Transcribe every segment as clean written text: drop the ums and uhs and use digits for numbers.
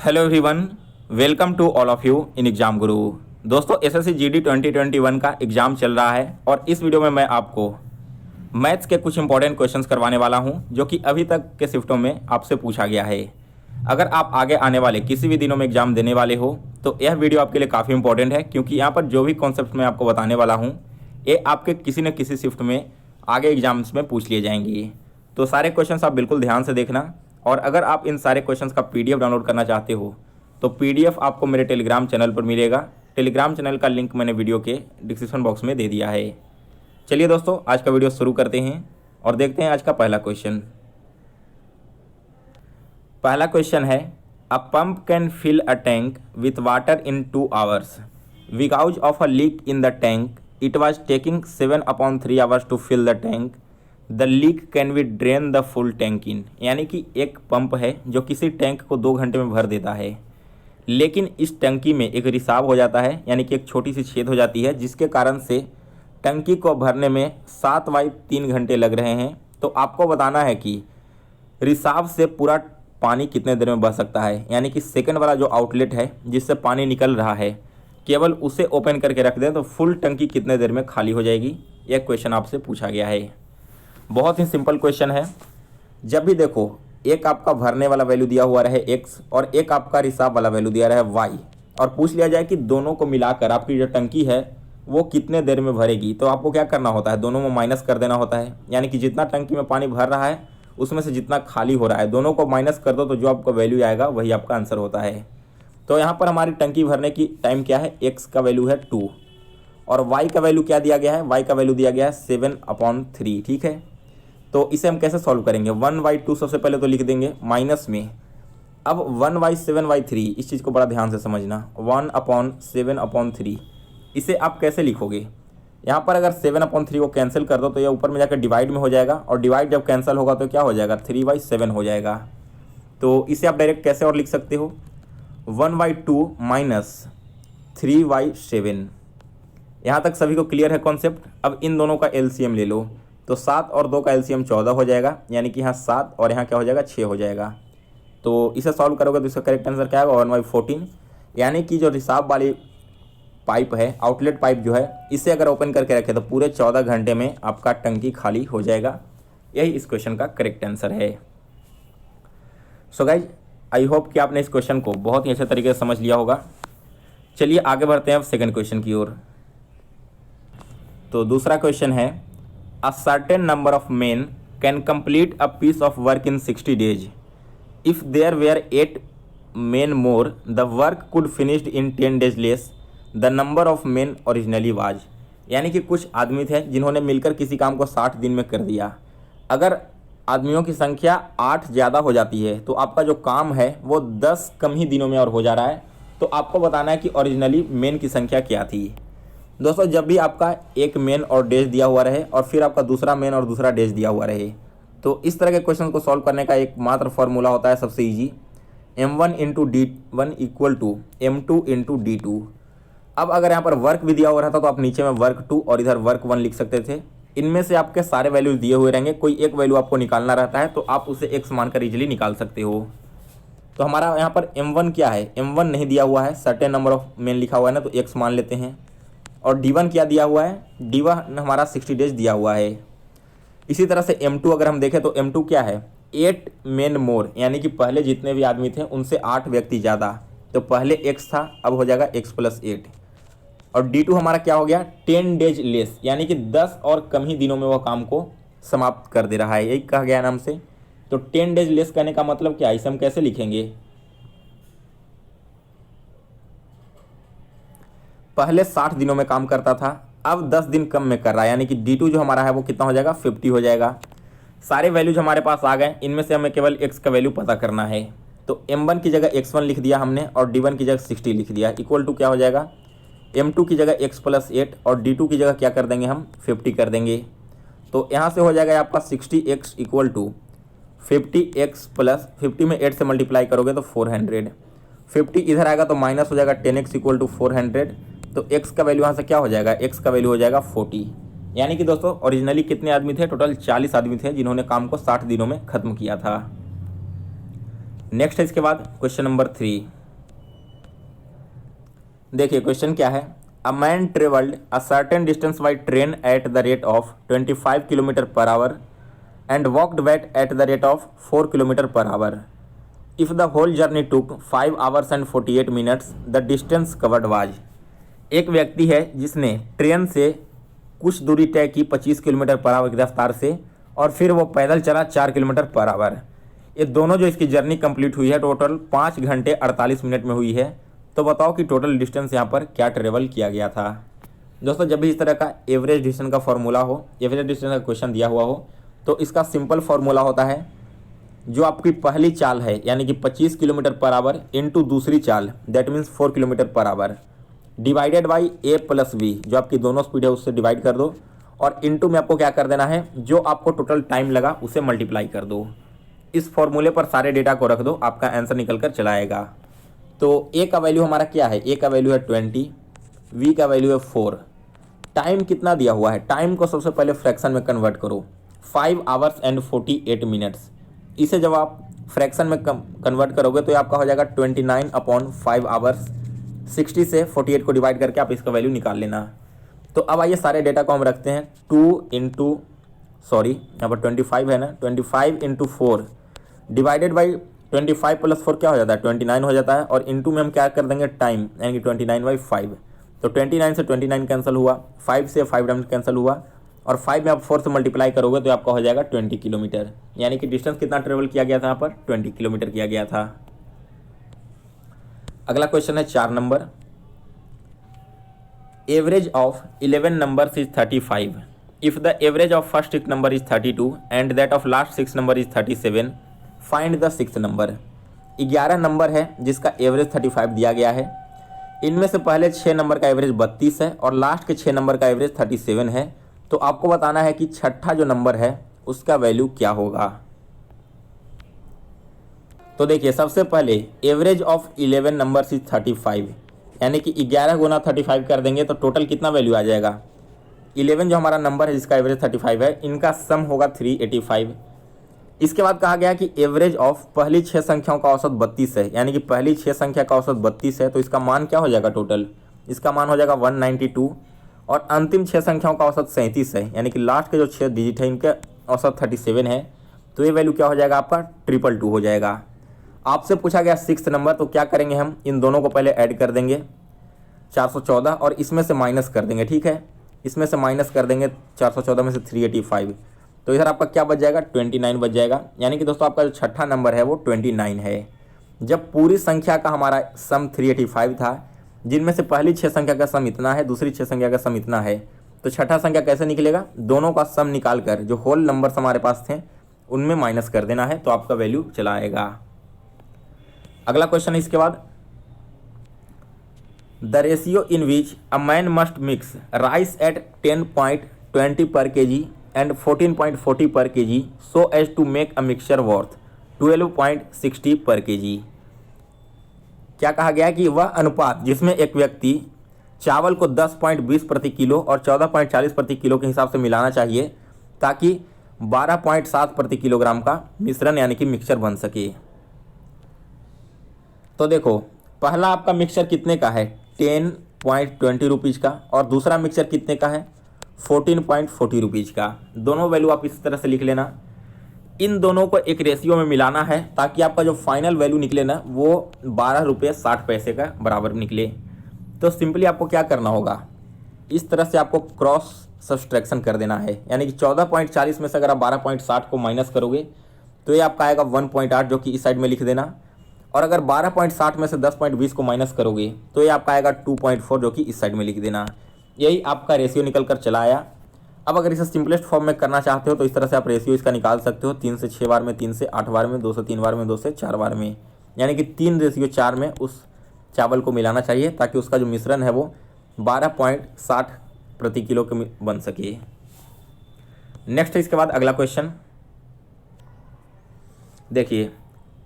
Hello everyone, welcome to all of you in exam guru. दोस्तों, SSC GD 2021 का exam चल रहा है और इस वीडियो में मैं आपको मैथ्स के कुछ इंपॉर्टेंट क्वेश्चंस करवाने वाला हूं जो कि अभी तक के शिफ्टों में आपसे पूछा गया है। अगर आप आगे आने वाले किसी भी दिनों में एग्ज़ाम देने वाले हो तो यह वीडियो आपके लिए काफ़ी इंपॉर्टेंट है, क्योंकि यहाँ पर जो भी कॉन्सेप्ट मैं आपको बताने वाला हूँ ये आपके किसी न किसी शिफ्ट में आगे एग्जाम्स में पूछ लिए जाएंगे। तो सारे क्वेश्चंस आप बिल्कुल ध्यान से देखना, और अगर आप इन सारे क्वेश्चंस का पीडीएफ डाउनलोड करना चाहते हो तो पीडीएफ आपको मेरे टेलीग्राम चैनल पर मिलेगा। टेलीग्राम चैनल का लिंक मैंने वीडियो के डिस्क्रिप्शन बॉक्स में दे दिया है। चलिए दोस्तों, आज का वीडियो शुरू करते हैं और देखते हैं आज का पहला क्वेश्चन। पहला क्वेश्चन है, a pump can fill a tank with water in 2 hours because of a leak in the tank. It was taking 7/3 hours to fill the tank. The leak can be drain the full tank in. यानी कि एक pump है जो किसी tank को 2 घंटे में भर देता है, लेकिन इस टंकी में एक रिसाव हो जाता है, यानी कि एक छोटी सी छेद हो जाती है, जिसके कारण से टंकी को भरने में 7/3 घंटे लग रहे हैं। तो आपको बताना है कि रिसाव से पूरा पानी कितने देर में बह सकता है। यानी कि सेकंड वाला जो आउटलेट है जिससे पानी निकल रहा है, केवल उसे ओपन करके रख दें तो फुल टंकी कितने देर में खाली हो जाएगी। यह क्वेश्चन आपसे पूछा गया है। बहुत ही सिंपल क्वेश्चन है। जब भी देखो, एक आपका भरने वाला वैल्यू दिया हुआ रहे x और एक आपका रिसाव वाला वैल्यू दिया रहे y, और पूछ लिया जाए कि दोनों को मिलाकर आपकी जो टंकी है वो कितने देर में भरेगी, तो आपको क्या करना होता है, दोनों में माइनस कर देना होता है। यानी कि जितना टंकी में पानी भर रहा है उसमें से जितना खाली हो रहा है दोनों को माइनस कर दो, तो जो आपका वैल्यू आएगा वही आपका आंसर होता है। तो यहाँ पर हमारी टंकी भरने की टाइम क्या है, x का वैल्यू है 2 और y का वैल्यू क्या दिया गया है, y का वैल्यू दिया गया है 7/3। ठीक है, तो इसे हम कैसे सॉल्व करेंगे, 1/2 सबसे पहले तो लिख देंगे माइनस में। अब 1/7/3, इस चीज़ को बड़ा ध्यान से समझना, 1/7/3 इसे आप कैसे लिखोगे। यहाँ पर अगर 7/3 को कैंसिल कर दो तो ये ऊपर में जाकर डिवाइड में हो जाएगा, और डिवाइड जब कैंसिल होगा तो क्या हो जाएगा, 3/7 हो जाएगा। तो इसे आप डायरेक्ट कैसे और लिख सकते हो, 1/2 माइनस 3/7। यहाँ तक सभी को क्लियर है कॉन्सेप्ट। अब इन दोनों का एलसीएम ले लो, तो 7 और 2 का एलसीएम 14 हो जाएगा, यानी कि यहाँ 7 और यहाँ क्या हो जाएगा, 6 हो जाएगा। तो इसे सॉल्व करोगे तो इसका करेक्ट आंसर क्या आएगा, 1/14। यानी कि जो रिसाव वाली पाइप है, आउटलेट पाइप जो है, इसे अगर ओपन करके रखे तो पूरे 14 घंटे में आपका टंकी खाली हो जाएगा। यही इस क्वेश्चन का करेक्ट आंसर है। सो गाइज, आई होप कि आपने इस क्वेश्चन को बहुत ही अच्छे तरीके से समझ लिया होगा। चलिए आगे बढ़ते हैं अब सेकेंड क्वेश्चन की ओर। तो दूसरा क्वेश्चन है, A certain number of men can complete a piece of work in 60 days. If there were 8 men more, the work could finished in 10 days less. The number of men originally was. यानी कि कुछ आदमी थे जिन्होंने मिलकर किसी काम को 60 दिन में कर दिया। अगर आदमियों की संख्या 8 ज़्यादा हो जाती है तो आपका जो काम है वो 10 कम ही दिनों में और हो जा रहा है। तो आपको बताना है कि ओरिजिनली मेन की संख्या क्या थी। दोस्तों, जब भी आपका एक मेन और डैश दिया हुआ रहे और फिर आपका दूसरा मेन और दूसरा डैश दिया हुआ रहे, तो इस तरह के क्वेश्चन को सॉल्व करने का एक मात्र फॉर्मूला होता है सबसे easy, m1 × d1 equal to m2 × d2। अब अगर यहाँ पर वर्क भी दिया हुआ रहता तो आप नीचे में वर्क 2 और इधर वर्क 1 लिख सकते थे। इनमें से आपके सारे वैल्यूज दिए हुए रहेंगे, कोई एक वैल्यू आपको निकालना रहता है तो आप उसे x मानकर इजीली निकाल सकते हो। तो हमारा यहाँ पर m1 क्या है, m1 नहीं दिया हुआ है, सर्टेन नंबर ऑफ मेन लिखा हुआ है ना, तो x मान लेते हैं। और D1 क्या दिया हुआ है, D1 हमारा 60 डेज दिया हुआ है। इसी तरह से M2 अगर हम देखें तो M2 क्या है, 8 मेन मोर, यानी कि पहले जितने भी आदमी थे उनसे 8 व्यक्ति ज़्यादा। तो पहले x था, अब हो जाएगा x + 8। और D2 हमारा क्या हो गया, 10 डेज लेस, यानी कि 10 और कम ही दिनों में वह काम को समाप्त कर दे रहा है, यही कहा गया नाम से। तो 10 डेज लेस कहने का मतलब क्या है, इसे हम कैसे लिखेंगे, पहले 60 दिनों में काम करता था, अब 10 दिन कम में कर रहा है, यानी कि D2 जो हमारा है वो कितना हो जाएगा, 50 हो जाएगा। सारे वैल्यूज हमारे पास आ गए, इनमें से हमें केवल x का वैल्यू पता करना है। तो m1 की जगह x1 लिख दिया हमने और D1 की जगह 60 लिख दिया, इक्वल टू क्या हो जाएगा, m2 की जगह x + 8 और D2 की जगह क्या कर देंगे हम, 50 कर देंगे। तो यहाँ से हो जाएगा आपका 60x इक्वल टू 50x + 50 में 8 से मल्टीप्लाई करोगे तो 400। 50 इधर आएगा तो माइनस हो जाएगा 10x इक्वल टू 400। तो x का वैल्यू यहाँ से क्या हो जाएगा, x का वैल्यू हो जाएगा 40। यानी कि दोस्तों ओरिजिनली कितने आदमी थे, टोटल 40 आदमी थे जिन्होंने काम को 60 दिनों में ख़त्म किया था। नेक्स्ट है इसके बाद क्वेश्चन नंबर 3। देखिए क्वेश्चन क्या है, a man travelled a certain distance by train at the rate of 25 kilometre per hour and walked back at the rate of 4 kilometre per hour. If the whole journey took 5 hours and 48 minutes the distance covered was. एक व्यक्ति है जिसने train से कुछ दूरी तय की 25 kilometre per our की रफ्तार से, और फिर वो पैदल चला 4 किलोमीटर पर आवर। ये दोनों जो इसकी जर्नी कंप्लीट हुई है टोटल 5 घंटे 48 मिनट में हुई है। तो बताओ कि टोटल डिस्टेंस यहाँ पर क्या ट्रेवल किया गया था। दोस्तों जब भी इस तरह का एवरेज डिस्टेंस का फॉर्मूला हो, एवरेज डिस्टेंस का क्वेश्चन दिया हुआ हो, तो इसका सिंपल फॉर्मूला होता है जो आपकी पहली चाल है यानी कि 25 किलोमीटर पर आवर इंटू दूसरी चाल that means 4 kilometre per hour divided by A plus B, जो आपकी दोनों स्पीड है उससे डिवाइड कर दो, और इंटू में आपको क्या कर देना है, जो आपको टोटल टाइम लगा उसे मल्टीप्लाई कर दो। इस फॉर्मूले पर सारे डेटा को रख दो, आपका आंसर निकल कर चला आएगा। तो ए का वैल्यू हमारा क्या है, ए का वैल्यू है 20, वी का वैल्यू है 4। टाइम कितना दिया हुआ है, टाइम को सबसे पहले फ्रैक्शन में कन्वर्ट करो, 5 आवर्स एंड 48 मिनट्स। इसे जब आप फ्रैक्शन में कन्वर्ट करोगे तो ये आपका हो जाएगा 29/5 आवर्स। 60 से 48 को डिवाइड करके आप इसका वैल्यू निकाल लेना। तो अब आइए सारे डेटा को हम रखते हैं, यहाँ पर 25 है ना, 25 इंटू 4 डिवाइडेड बाई 25 प्लस 4 क्या हो जाता है, 29 हो जाता है, और इंटू में हम क्या कर देंगे टाइम, यानी कि 29/5। तो 29 से 29 कैंसिल हुआ, 5 से 5 कैंसिल हुआ, और 5 में आप 4 से मल्टीप्लाई करोगे तो आपका हो जाएगा 20 किलोमीटर। यानी कि डिस्टेंस कितना ट्रेवल किया गया था यहाँ पर, 20 किलोमीटर किया गया था। अगला क्वेश्चन है 4 number, average of 11 numbers is 35। If the average of first 6 number is 32 and that of last 6 number is 37, find the 6th number. 11 number है जिसका एवरेज 35 दिया गया है। इनमें से पहले 6 नंबर का एवरेज 32 है और लास्ट के 6 नंबर का एवरेज 37 है। तो आपको बताना है कि छठा जो नंबर है उसका वैल्यू क्या होगा। तो देखिए सबसे पहले एवरेज ऑफ 11 नंबर्स इज 35, यानी कि 11 गुना 35 कर देंगे तो टोटल कितना वैल्यू आ जाएगा। 11 जो हमारा नंबर है जिसका एवरेज 35 है, इनका सम होगा 385। इसके बाद कहा गया कि एवरेज ऑफ पहली 6 संख्याओं का औसत 32 है, यानी कि पहली 6 संख्या का औसत 32 है, तो इसका मान क्या हो जाएगा टोटल, इसका मान हो जाएगा 192, और अंतिम 6 संख्याओं का औसत 37 है, यानी कि लास्ट के जो 6 डिजिट है इनके औसत 37 है। तो ये वैल्यू क्या हो जाएगा आपका 222 हो जाएगा। आपसे पूछा गया 6th नंबर, तो क्या करेंगे हम इन दोनों को पहले ऐड कर देंगे 414 और इसमें से माइनस कर देंगे, ठीक है, इसमें से माइनस कर देंगे 414 में से 385, तो इधर आपका क्या बच जाएगा 29 बच जाएगा। यानी कि दोस्तों आपका जो छठा नंबर है वो 29 है। जब पूरी संख्या का हमारा सम 385 था, जिनमें से पहली 6 संख्या का सम इतना है, दूसरी 6 संख्या का सम इतना है, तो छठा संख्या कैसे निकलेगा, दोनों का सम निकाल कर जो होल नंबर्स हमारे पास थे उनमें माइनस कर देना है, तो आपका वैल्यू चला आएगा। अगला क्वेश्चन है इसके बाद, the ratio in which a man must mix rice at 10.20 per KG and 14.40 per KG so as to make a mixture worth 12.60 per KG. क्या कहा गया कि वह अनुपात जिसमें एक व्यक्ति चावल को 10.20 प्रति किलो और 14.40 प्रति किलो के हिसाब से मिलाना चाहिए ताकि 12.7 प्रति किलोग्राम का मिश्रण यानी कि मिक्सचर बन सके। तो देखो पहला आपका मिक्सचर कितने का है 10.20 रुपीज़ का, और दूसरा मिक्सचर कितने का है 14.40 रुपीज़ का। दोनों वैल्यू आप इस तरह से लिख लेना। इन दोनों को एक रेशियो में मिलाना है ताकि आपका जो फाइनल वैल्यू निकले ना वो 12 रुपये 60 पैसे का बराबर निकले। तो सिंपली आपको क्या करना होगा, इस तरह से आपको क्रॉस सब्सट्रैक्शन कर देना है, यानी कि 14.40 में से अगर आप 12.60 को माइनस करोगे तो ये आपका आएगा 1.8 जो कि इस साइड में लिख देना, और अगर 12.60 में से 10.20 को माइनस करोगे तो ये आपका आएगा 2.4 जो कि इस साइड में लिख देना। यही आपका रेशियो निकल कर चला आया। अब अगर इसे सिंपलेस्ट फॉर्म में करना चाहते हो तो इस तरह से आप रेशियो इसका निकाल सकते हो, 3 से 6 बार में, 3 से 8 बार में, 2 से 3 बार में, 2 से 4 बार में, यानी कि 3:4 में उस चावल को मिलाना चाहिए ताकि उसका जो मिश्रण है वो 12.60 प्रति किलो के बन सके। नेक्स्ट इसके बाद अगला क्वेश्चन देखिए,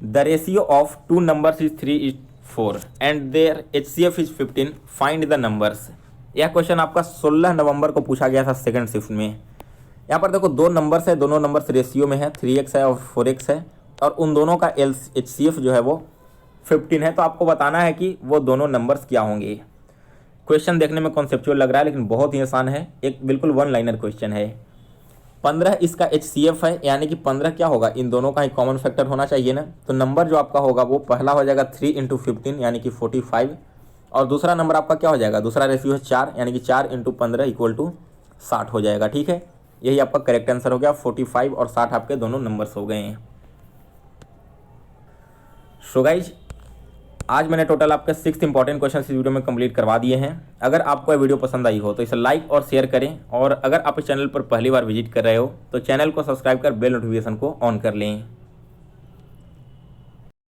the ratio of 2 numbers is 3:4 and their HCF is 15, find the numbers. यह क्वेश्चन आपका 16 नवंबर को पूछा गया था सेकंड शिफ्ट में। यहाँ पर देखो 2 नंबर्स है, दोनों नंबर्स रेशियो में है, 3x है और 4x है, और उन दोनों का HCF जो है वो 15 है। तो आपको बताना है कि वो दोनों नंबर्स क्या होंगे। क्वेश्चन देखने में कॉन्सेप्चुअल लग रहा है लेकिन बहुत ही आसान है, एक बिल्कुल वन लाइनर क्वेश्चन है। 15 इसका HCF है, यानी कि 15 क्या होगा, इन दोनों का ही कॉमन फैक्टर होना चाहिए ना। तो नंबर जो आपका होगा वो पहला हो जाएगा 3 × 15 यानी कि 45, और दूसरा नंबर आपका क्या हो जाएगा, दूसरा रेशियो है 4 यानी कि 4 × 15 = 60 हो जाएगा। ठीक है, यही आपका करेक्ट आंसर हो गया। 45 और 60 आपके दोनों नंबर्स हो गए हैं। सो गाइज, आज मैंने टोटल आपके 6 इंपॉर्टेंट क्वेश्चन इस वीडियो में कंप्लीट करवा दिए हैं। अगर आपको ये वीडियो पसंद आई हो तो इसे लाइक और शेयर करें, और अगर आप इस चैनल पर पहली बार विजिट कर रहे हो तो चैनल को सब्सक्राइब कर बेल नोटिफिकेशन को ऑन कर लें।